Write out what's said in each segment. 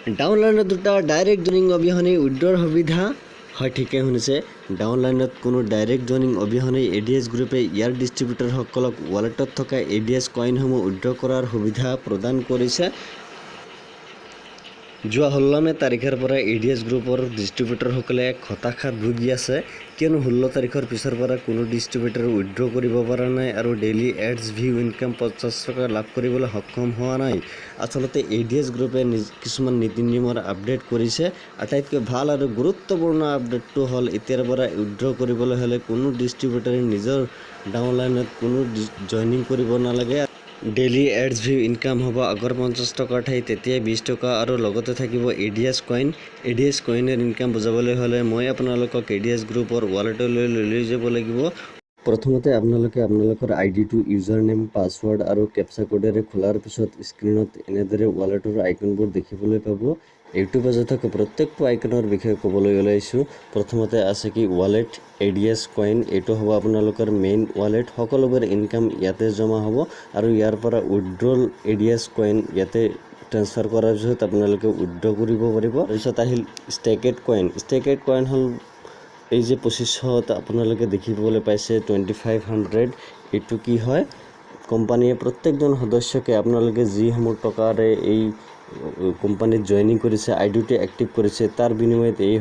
ডাউনলাইনত দুটা direct joining অবিহনে উইথড্ৰৰ সুবিধা হয়। ঠিকে শুনিছে, ডাউনলাইনত কোনো ডাইৰেক্ট জইনিং অবিহনে এডিএছ গ্ৰুপে ইয়াৰ ডিষ্ট্ৰিবিউটৰসকলক ৱালেটত থকা এডিএছ কইনসমূহ উইথড্ৰ কৰাৰ সুবিধা প্ৰদান কৰিছে। যোৱা 16 মে তাৰিখৰ পৰা এডিএছ গ্ৰুপৰ ডিষ্ট্ৰিবিউটৰসকলে হতাশাত ভুগি আছে, কিয়নো 16 তাৰিখৰ পিছৰ পৰা কোনো ডিষ্ট্ৰিবিউটৰ উইথড্ৰ কৰিব পৰা নাই আৰু ডেইলি এডছ ভিউ ইনকাম 50 টকা লাভ কৰিবলৈ সক্ষম হোৱা নাই। আচলতে এডিএছ গ্ৰুপে কিছুমান নীতি নিয়মৰ আপডেট কৰিছে। আটাইতকৈ ভাল আৰু গুৰুত্বপূৰ্ণ আপডেটটো হ'ল এতিয়াৰ পৰা উইথড্ৰ কৰিবলৈ হ'লে কোনো ডিষ্ট্ৰিবিউটৰে নিজৰ ডাউনলাইনত কোনো জইনিং কৰিব নালাগে। ডেইলি এডছ ভিউ ইনকাম হ'ব আগৰ 50 টকাৰ ঠাইত তেতিয়া 20 টকা আৰু লগতে থাকিব এডিএছ কইন। এডিএছ কইনৰ ইনকাম বুজাবলৈ হ'লে মই আপোনালোকক এডিএছ গ্ৰুপৰ ৱালেটলৈ লৈ যাব লাগিব। প্ৰথমতে আপোনালোকে আপোনালোকৰ আইডিটো ইউজাৰ নেম, পাছৱৰ্ড আৰু কেপচা কোডেৰে খোলাৰ পিছত স্ক্ৰীনত এনেদৰে ৱালেটৰ আইকনবোৰ দেখিবলৈ পাব। এইটো পেজত থকা প্ৰত্যেকটো আইকনৰ বিষয়ে ক'বলৈ ওলাইছোঁ। প্ৰথমতে আছে কি ৱালেট এডিএছ কইন, এইটো হ'ব আপোনালোকৰ মেইন ৱালেট। সকলোবোৰ ইনকাম ইয়াতে জমা হ'ব আৰু ইয়াৰ পৰা উইথড্ৰল এডিএছ কইন ইয়াতে ট্ৰান্সফাৰ কৰাৰ পিছত আপোনালোকে উইথড্ৰ কৰিব পাৰিব। তাৰপিছত আহিল ষ্টেকেড কইন। ষ্টেকেড কইন হ'ল এই যে 2500 আপোনালোকে দেখিবলৈ পাইছে 2500। এইটো কি হয়, কোম্পানীয়ে প্ৰত্যেকজন সদস্যকে আপোনালোকে যিসমূহ টকাৰে এই কোম্পানীত জইনিং কৰিছে, আইডিটো এক্টিভ কৰিছে, তাৰ বিনিময়ত এই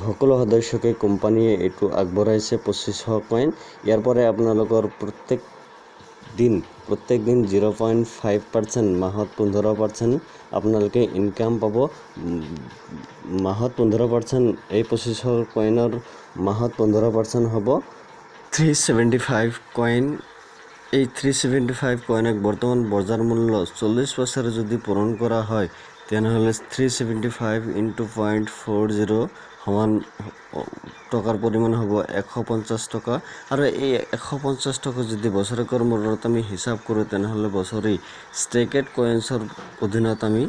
সকলো সদস্যকে কোম্পানীয়ে এইটো আগবঢ়াইছে 2500 কইন। ইয়াৰ পৰাই আপোনালোকৰ প্ৰত্যেক দিন 0.5%, মাহত 15% আপোনালোকে ইনকাম পাব। মাহত 15%, এই 2500 কইনৰ মাহত 15% হ'ব 375 কইন। এই 375 কইনক বৰ্তমান বজাৰ মূল্য 40 পইচাৰে যদি পূৰণ কৰা হয় তেনেহ'লে 375 × 0.40 সমান টকাৰ পৰিমাণ হ'ব 150 টকা। আৰু এই 150 টকা যদি বছৰেকৰ মূৰত আমি হিচাপ কৰোঁ তেনেহ'লে বছৰি ষ্টেকেড কইনছৰ অধীনত আমি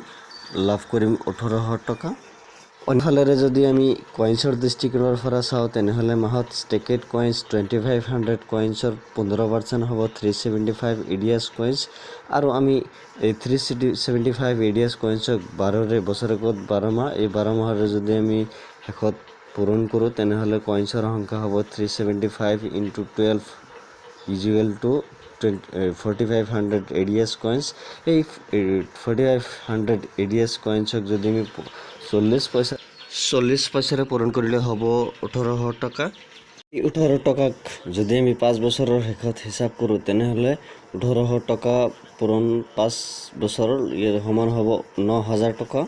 লাভ কৰিম 1800 টকা। অন্যফালেৰে যদি আমি কইনছৰ দৃষ্টিকোণৰ পৰা চাওঁ তেনেহ'লে মাহত ষ্টেকেড কইনছ 2500 কইনছৰ 15% হ'ব 375 এডিএছ কইনছ। আৰু আমি এই 375 এডিএছ কইনছক 12ৰে বছৰেকত 12 মাহ, এই 12 মাহৰে যদি আমি শেষত পূৰণ কৰোঁ তেনেহ'লে কইনছৰ সংখ্যা হ'ব 375 × 12 ইকুৱেল টু 4500 এডিএছ কইনছ। এই 4500 এডিএছ কইনছক যদি আমি 40 পইচাৰে পূৰণ কৰিলে হ'ব 1800 টকা। এই 1800 টকাক যদি আমি 5 বছৰৰ শেষত হিচাপ কৰোঁ তেনেহ'লে 1800 টকা পূৰণ 5 বছৰৰ ইয়াৰ সমান হ'ব 9000 টকা।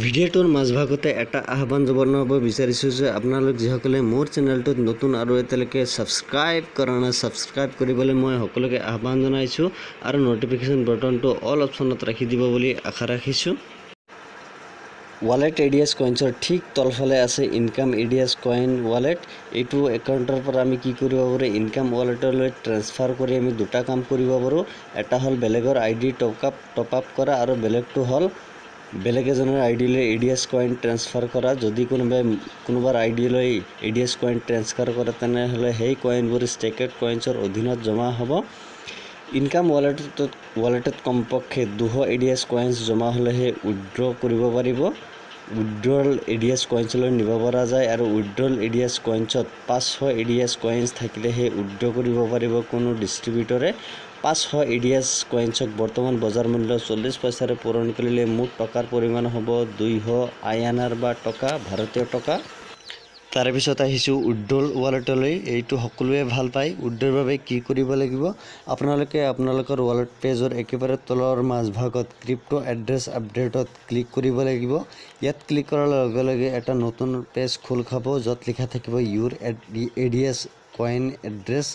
ভিডিঅ'টোৰ মাজভাগতে এটা আহ্বান জনাব বিচাৰিছোঁ যে আপোনালোক যিসকলে মোৰ চেনেলটোত নতুন আৰু এতিয়ালৈকে ছাবস্ক্ৰাইব কৰা নাই, ছাবস্ক্ৰাইব কৰিবলৈ মই সকলোকে আহ্বান জনাইছোঁ আৰু ন'টিফিকেশ্যন বাটনটো অল অপশ্যনত ৰাখি দিব বুলি আশা ৰাখিছোঁ। ৱালেট এডিএছ কইনছৰ ঠিক তলফালে আছে ইনকাম এডিএছ কইন ৱালেট। এইটো একাউণ্টৰ পৰা আমি কি কৰিব পাৰোঁ, ইনকাম ৱালেটলৈ ট্ৰান্সফাৰ কৰি আমি দুটা কাম কৰিব পাৰোঁ। এটা হ'ল বেলেগৰ আইডি টপ আপ কৰা আৰু বেলেগটো হ'ল বেলেগ এজনৰ আইডিলৈ এডিএছ কইন ট্ৰান্সফাৰ কৰা। যদি কোনোবাৰ আইডিলৈ এডিএছ কইন ট্ৰান্সফাৰ কৰে তেনেহ'লে সেই কইনবোৰ ষ্টেকেড কইনছৰ অধীনত জমা হ'ব। ইনকাম ৱালেটত কমপক্ষে 200 এডিএছ কইনছ জমা হ'লেহে উইথড্ৰ কৰিব পাৰিব। উইথড্ৰল এডিএছ কইনছলৈ নিব পৰা যায় আৰু উইথড্ৰল এডিএছ কইনছত 500 এডিএছ কইনছ থাকিলেহে উইথড্ৰ কৰিব পাৰিব কোনো ডিষ্ট্ৰিবিউটৰে। 500 এডিএছ কইনছক বৰ্তমান বজাৰ মূল্য 40 পইচাৰে পূৰণ কৰিলে মুঠ টকাৰ পৰিমাণ হ'ব 200 INR বা টকা, ভাৰতীয় টকা। তাৰপিছত আহিছোঁ উইথড্ৰল ৱালেটলৈ। এইটো সকলোৱে ভাল পায়। উইথড্ৰৰ বাবে কি কৰিব লাগিব, আপোনালোকে আপোনালোকৰ ৱালেট পেজৰ একেবাৰে তলৰ মাজভাগত ক্ৰিপ্টো এড্ৰেছ আপডেটত ক্লিক কৰিব লাগিব। ইয়াত ক্লিক কৰাৰ লগে লগে এটা নতুন পেজ খোল খাব য'ত লিখা থাকিব ইউৰ এডিএছ কইন এড্ৰেছ।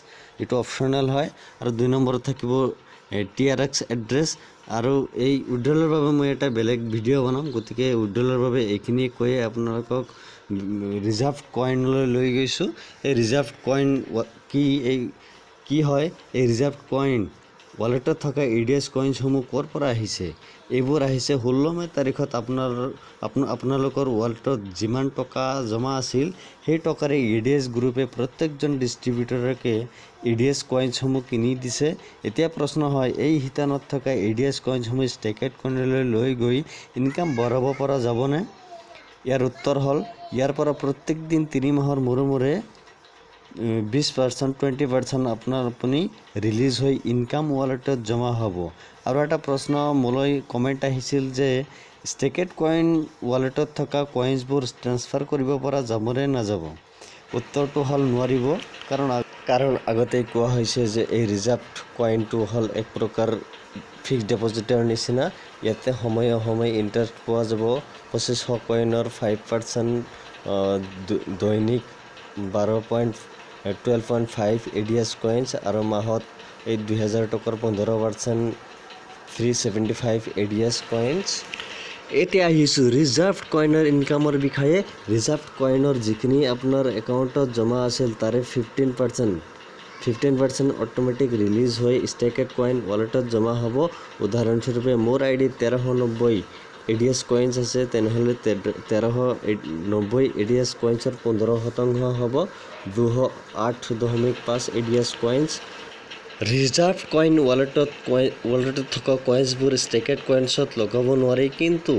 এইটো অপশ্যনেল হয়। আৰু 2 নম্বৰত থাকিব TRX এড্ৰেছ। আৰু এই উইথড্ৰলৰ বাবে মই এটা বেলেগ ভিডিঅ' বনাম, গতিকে উইথড্ৰলৰ বাবে এইখিনি কৈয়ে আপোনালোকক ৰিজাৰ্ভ কইনলৈ লৈ গৈছোঁ। এই ৰিজাৰ্ভ কইন কি হয়, এই ৰিজাৰ্ভ কইন ৱালেটত থকা EDS কইনসমূহ ক'ৰ পৰা আহিছে এইবোৰ আহিছে 16 মে তাৰিখত আপোনালোকৰ ৱালেটত যিমান টকা জমা আছিল সেই টকাৰে EDS গ্ৰুপে প্ৰত্যেকজন ডিষ্ট্ৰিবিউটৰকে EDS কইনসমূহ কিনি দিছে এতিয়া প্ৰশ্ন হয় এই হিতানত থকা EDS কইনসমূহ ষ্টেকেড কইনলৈ লৈ গৈ ইনকাম বঢ়াব পৰা যাবনে ইয়াৰ উত্তৰ হ'ল ইয়াৰ পৰা প্ৰত্যেক দিন 3 মাহৰ মূৰে 20% 20% আপুনি ৰিলিজ হৈ ইনকাম ৱালেটত জমা হ'ব আৰু এটা প্ৰশ্ন মোলৈ কমেন্ট আহিছিল যে ষ্টেকেড কইন ৱালেটত থকা কইনছবোৰ ট্ৰান্সফাৰ কৰিব পৰা যাবনে নাযাব উত্তৰটো হ'ল নোৱাৰিব কাৰণ আগতে কোৱা হৈছে যে এই ৰিজাৰ্ভড কইনটো হ'ল এক প্ৰকাৰ ফিক্সড ডিপজিটৰ নিচিনা ইয়াতে সময়ে ইন্টাৰেষ্ট পোৱা যাব 2500 কইনৰ 5% দৈনিক 12.5 EDS coins আৰু মাহত এই 2000 টকাৰ 15% 375 EDS coins এতিয়া আহিছো ৰিজাৰ্ভড কইনৰ ইনকামৰ বিষয়ে ৰিজাৰ্ভড কইনৰ যিখিনি আপোনাৰ একাউণ্টত জমা আছিল তাৰে 15% অটোমেটিক ৰিলিজ হৈ ষ্টেকেড কইন ৱালেটত জমা হ'ব উদাহৰণস্বৰূপে মোৰ ID 1390 EDS coins আছে তেনেহলে 1390 EDS coinsৰ 15% হ'ব 208.5 EDS coins ৰিজাৰ্ভ কইন ৱালেটত থকা কইনছবোৰ ষ্টেকেড কইনছত লগাব নোৱাৰি কিন্তু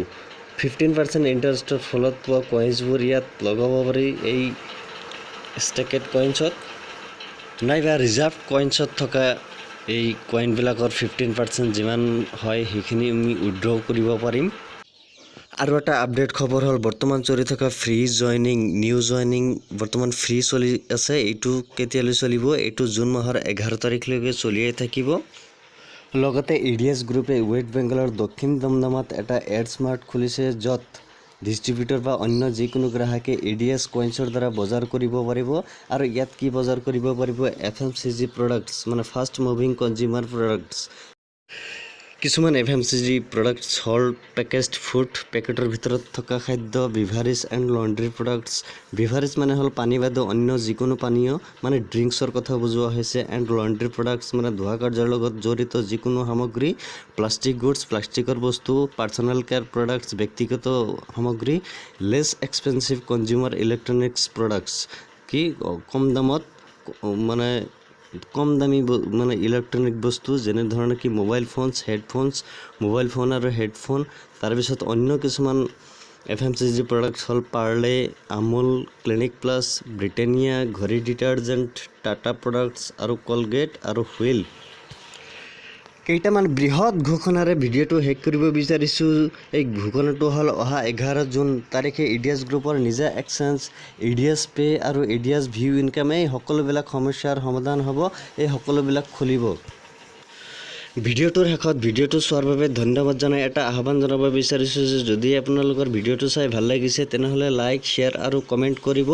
15% ইন্টাৰেষ্টৰ ফলত পোৱা কইনছবোৰ ইয়াত লগাব পাৰি এই ষ্টেকেড কইনছত নাইবা ৰিজাৰ্ভ কইনছত থকা এই কইনবিলাকৰ 15% যিমান হয় সেইখিনি আমি উইথড্ৰ কৰিব পাৰিম আৰু এটা আপডেট খবৰ হ'ল বৰ্তমান চলি থকা ফ্ৰী জয়নিং নিউ জয়নিং বৰ্তমান ফ্ৰী চলি আছে এইটো কেতিয়ালৈ চলিব এইটো জুন মাহৰ 11 তাৰিখলৈকে চলিয়ে থাকিব লগতে EDS গ্ৰুপে ৱেষ্ট বেংগলৰ দক্ষিণ দমদমাত এটা এড স্মাৰ্ট খুলিছে য'ত ডিস্ট্ৰিবিউটৰ বা অন্য যিকোনো গ্ৰাহকে EDS কইনছৰ দ্বাৰা বজাৰ কৰিব পাৰিব আৰু ইয়াত কি বজাৰ কৰিব পাৰিব FMCG প্ৰডাক্টছ মানে ফাষ্ট মুভিং কনজিউমাৰ প্ৰডাক্টছ কিছুমান FMCG প্ৰডাক্টছ হ'ল পেকেজড ফুড পেকেটৰ ভিতৰত থকা খাদ্য বিভাৰেজ এণ্ড লণ্ড্ৰি প্ৰডাক্টছ বিভাৰেজ মানে হ'ল পানী বাদ অন্য যিকোনো পানীয় মানে ড্ৰিংকছৰ কথা বুজোৱা হৈছে এণ্ড লণ্ড্ৰি প্ৰডাক্টছ মানে ধোৱা কাৰ্যৰ লগত জড়িত যিকোনো সামগ্ৰী প্লাষ্টিক গুডছ প্লাষ্টিকৰ বস্তু পাৰ্চনেল কেয়াৰ প্ৰডাক্টছ ব্যক্তিগত সামগ্ৰী less expensive consumer electronics products কি কম দামী মানে ইলেক্ট্ৰনিক বস্তু যেনে ধৰণে কি mobile phones headphones mobile phone আৰু হেডফোন তাৰ পিছত অন্য কিছুমান FMCG প্ৰডাক্টছ হ'ল Parle Amul Clinic Plus Britannia Ghadi detergent Tata products আৰু কলগেট আৰু হুইল কেইটামান বৃহৎ ঘোষণাৰে ভিডিঅ'টো শেষ কৰিব বিচাৰিছো এই ঘোষণাটো হ'ল অহা 11 জুন তাৰিখে EDS গ্ৰুপৰ নিজা এক্সচেঞ্জ EDS পে আৰু EDS ভিউ ইনকাম এই সকলোবিলাক সমস্যাৰ সমাধান হ'ব এই সকলোবিলাক খুলিব ভিডিঅ'টোৰ শেষত ভিডিঅ'টো চোৱাৰ বাবে ধন্যবাদ জনাই এটা আহ্বান জনাব বিচাৰিছো যে যদি আপোনালোকৰ ভিডিঅ'টো চাই ভাল লাগিছে তেনেহলে লাইক শ্বেয়াৰ আৰু কমেন্ট কৰিব